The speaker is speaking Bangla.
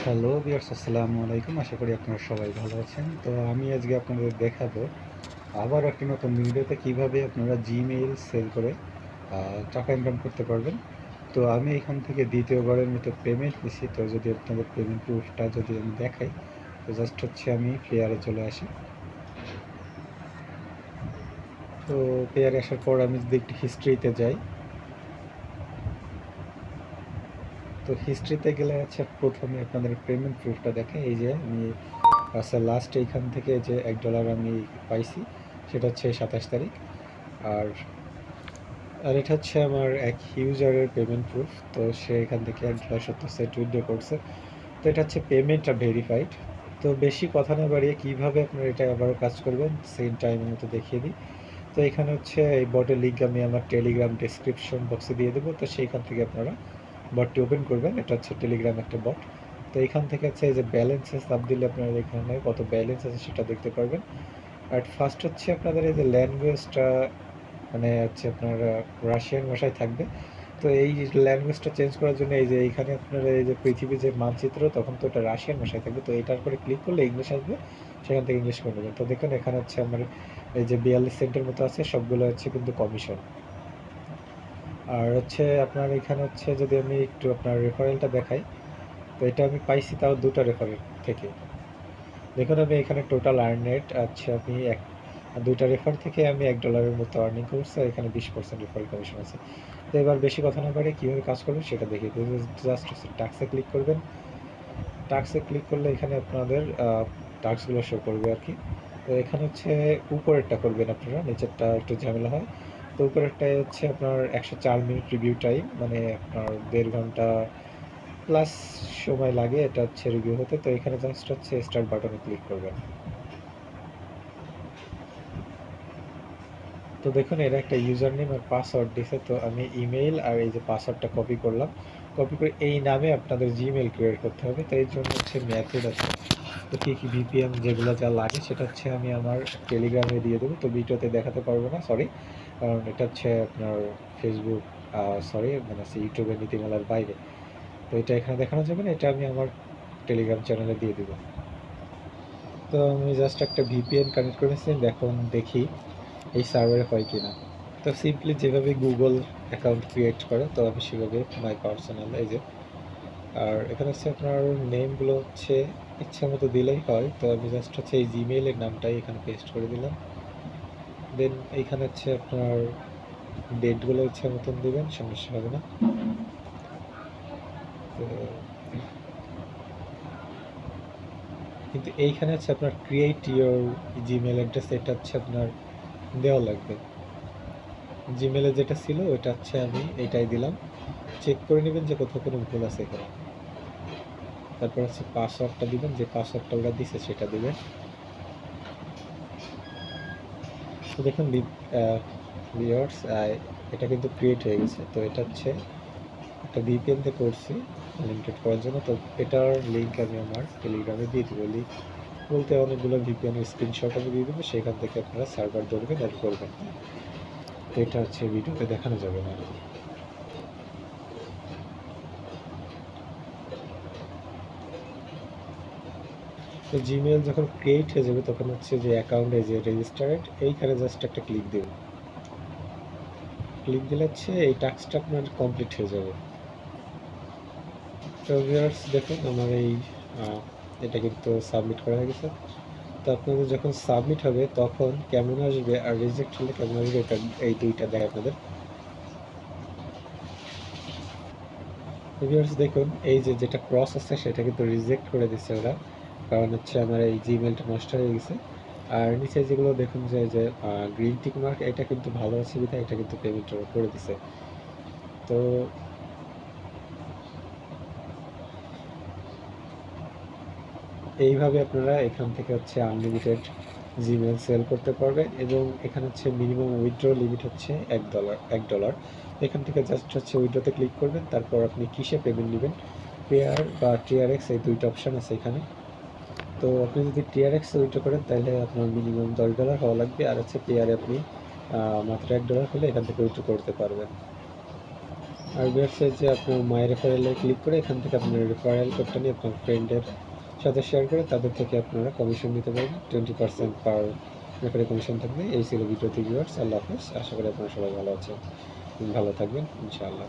হ্যালো ভিউয়ার্স, আসসালামু আলাইকুম। আশা করি আপনারা সবাই ভালো আছেন। তো আমি আজকে আপনাদের দেখাবো আবার একটি নতুন ভিডিওতে কিভাবে আপনারা জিমেইল সেল করে টাকা ইনকাম করতে পারবেন। তো আমি এখান থেকে দ্বিতীয়বারের মতো পেমেন্ট নিছি। তো যদি আপনাদের পেমেন্ট প্রুফটা যদি আমি দেখাই, তো জাস্ট হচ্ছে আমি পেয়ারে চলে আসি। তো পেয়ারে আসার পর আমি যদি একটু হিস্ট্রিতে যাই, তো হিস্ট্রিতে গেলে হচ্ছে প্রথমে আপনাদের পেমেন্ট প্রুফটা দেখে। এই যে আমি আচ্ছা, লাস্ট এইখান থেকে যে $1 আমি পাইছি সেটা হচ্ছে 27 তারিখ। আর আর এটা হচ্ছে আমার এক ইউজারের পেমেন্ট প্রুফ। তো সে এখান থেকে $1.70 উইথড্র করছে। তো এটা হচ্ছে পেমেন্টটা ভেরিফাইড। তো বেশি কথা না বাড়িয়ে কীভাবে আপনারা এটা আবারও কাজ করবেন সেম টাইমের মতো দেখিয়ে দিই। তো এখানে হচ্ছে এই বটের লিঙ্ক আমি আমার টেলিগ্রাম ডেসক্রিপশন বক্সে দিয়ে দেবো। তো সেইখান থেকে আপনারা বটটি ওপেন করবেন। এটা হচ্ছে টেলিগ্রাম একটা বট। তো এখান থেকে হচ্ছে এই যে ব্যালেন্সে চাপ দিলে আপনারা এখানে কত ব্যালেন্স আছে সেটা দেখতে পারবেন। আর ফার্স্ট হচ্ছে আপনাদের এই যে ল্যাঙ্গুয়েজটা, মানে হচ্ছে আপনার রাশিয়ান ভাষায় থাকবে। তো এই ল্যাঙ্গুয়েজটা চেঞ্জ করার জন্য এই যে এইখানে আপনার এই যে পৃথিবীর যে মানচিত্র, তখন তো এটা রাশিয়ান ভাষায় থাকবে। তো এটার উপরে ক্লিক করলে ইংলিশ আসবে, সেখান থেকে ইংলিশ করে নেবেন। তো দেখুন এখানে হচ্ছে আমার এই যে 42 সেন্টের মতো আছে, সবগুলো হচ্ছে কিন্তু কমিশন। আর হচ্ছে আপনার এখানে হচ্ছে যদি আমি একটু আপনার রেফারেলটা দেখাই, তো এটা আমি পাইছি তাও 2টা রেফারেল থেকে। দেখুন আমি এখানে টোটাল আর্নেট আচ্ছা আমি 2টা রেফার থেকে আমি $1 মতো আর্নিং করছি। আর এখানে 20% রেফারেল কমিশন আছে। তো এবার বেশি কথা না বাড়িয়ে কীভাবে কাজ করবেন সেটা দেখিয়ে দিই। জাস্ট টাস্কে ক্লিক করবেন। টাস্কে ক্লিক করলে এখানে আপনাদের টাস্কগুলো শো করবে আর কি। তো এখানে হচ্ছে উপরেরটা করবেন আপনারা, নিচেরটা একটু ঝামেলা হয়। তো উপরেরটায় হচ্ছে আপনার 104 মিনিট রিভিউ টাইম, মানে আপনার 1.5 ঘন্টা প্লাস সময় লাগে এটা হচ্ছে রিভিউ হতে। তো এখানে জাস্ট হচ্ছে স্টার্ট বাটনে ক্লিক করবেন। তো দেখুন এরা একটা ইউজার নেম আর পাসওয়ার্ড দিছে। তো আমি ইমেইল আর এই যে পাসওয়ার্ডটা কপি করলাম। কপি করে এই নামে আপনাদের জিমেইল ক্রিয়েট করতে হবে। তো এর জন্য হচ্ছে মেথড আছে। তো কী কী ভিপিএন যেগুলো যা লাগে সেটা হচ্ছে আমি আমার টেলিগ্রামে দিয়ে দেবো। তো ভিডিওতে দেখাতে পারবো না, সরি, কারণ এটা হচ্ছে আপনার ফেসবুক, সরি মানে হচ্ছে ইউটিউবের নীতিমালার বাইরে। তো এটা এখানে দেখানো যাবে না, এটা আমি আমার টেলিগ্রাম চ্যানেলে দিয়ে দেবো। তো আমি জাস্ট একটা ভিপিএন কানেক্ট করেছি, এখন দেখি এই সার্ভারে হয় কি না। তো সিম্পলি যেভাবে গুগল অ্যাকাউন্ট ক্রিয়েট করে, তো আমি সেভাবে মাই পার্সোনাল এই যে, আর এখানে হচ্ছে আপনার নেমগুলো হচ্ছে ইচ্ছা মতো দিলেই হয়। তো আমি জাস্ট হচ্ছে এই জিমেইলের নামটাই এখানে পেস্ট করে দিলাম। দেন এইখানে হচ্ছে আপনার ডেটগুলো ইচ্ছা মতন দেবেন, সমস্যা হবে না। তো কিন্তু এইখানে হচ্ছে আপনার ক্রিয়েট ইয়োর জিমেল অ্যাড্রেস, এটা হচ্ছে আপনার দেওয়া লাগবে। জিমেলে যেটা ছিল ওটা হচ্ছে আমি এটাই দিলাম। চেক করে নেবেন যে কোথাও কোনো ভুল আছে এখানে। তারপর হচ্ছে পাসওয়ার্ডটা দিবেন, যে পাসওয়ার্ডটা ওরা দিছে সেটা দিবেন। তো দেখুন ভিউয়ার্স, এটা কিন্তু ক্রিয়েট হয়ে গেছে। তো এটা হচ্ছে একটা ভিপিএন তে করছি লিমিটেড করার জন্য। তো এটার লিঙ্ক আমি আমার টেলিগ্রামে দিয়ে দেবো। লিঙ্ক বলতে অনেকগুলো ভিপিএনের স্ক্রিনশট আমি দিয়ে দেবো, সেখান থেকে আপনারা সার্ভার ধরবেন অ্যাড করবেন। তো এটা হচ্ছে ভিডিওতে দেখানো যাবে না আর কি। তো জিমেল যখন ক্রিয়েট হয়ে যাবে তখন হচ্ছে যে অ্যাকাউন্টে যে রেজিস্টার্ড, এইখানে জাস্ট একটা ক্লিক দেবেন। ক্লিক দিলে হচ্ছে এই টাস্কটা আপনার কমপ্লিট হয়ে যাবে। তো ভিউয়ার্স দেখুন আমার এই এটা কিন্তু সাবমিট করা হয়ে গেছে। তো আপনাদের যখন সাবমিট হবে তখন কেমন আসবে আর রিজেক্ট হলে কেমন আসবে, এটা এই দুইটা দেয় আপনাদের। ভিউয়ার্স দেখুন এই যে যেটা ক্রস আছে সেটা কিন্তু রিজেক্ট করে দিচ্ছে ওরা, কারণ হচ্ছে আমার এই জিমেলটা নষ্ট হয়ে গেছে। আর নিচে যেগুলো দেখুন যে গ্রিন টিক মার্ক, এটা কিন্তু ভালো আছে বিধায় এটা কিন্তু পেমেন্ট করে দিছে। তো এইভাবে আপনারা এখান থেকে হচ্ছে আনলিমিটেড জিমেল সেল করতে পারবেন। এবং এখানে হচ্ছে মিনিমাম উইথড্র লিমিট হচ্ছে $1। এখান থেকে জাস্ট হচ্ছে উইথড্রতে ক্লিক করবেন। তারপর আপনি কিসে পেমেন্ট নেবেন, পেয়ার বা টিআরএক্স, এই দুইটা অপশান আছে এখানে। তো আপনি যদি টিআরএক্স উইথড্র করেন তাহলে আপনার মিনিমাম $10 হওয়া লাগবে। আর হচ্ছে পেয়ারে আপনি মাত্র $1 হলে এখান থেকে উইথড্র করতে পারবেন। আর ভিউয়ার্স যে আপনার মাই রেফারেলে ক্লিক করে এখান থেকে আপনার রেফারেল কোডটা নিয়ে আপনার ফ্রেন্ডের সাথে শেয়ার করে তাদের থেকে আপনারা কমিশন নিতে পারবেন 20% পার রেফারে কমিশন থাকবে। এই ছিল ভিডিওটি ভিউয়ার্স। আল্লাহ হাফেজ। আশা করি আপনারা সবাই ভালো আছেন, ভালো থাকবেন ইনশাআল্লাহ।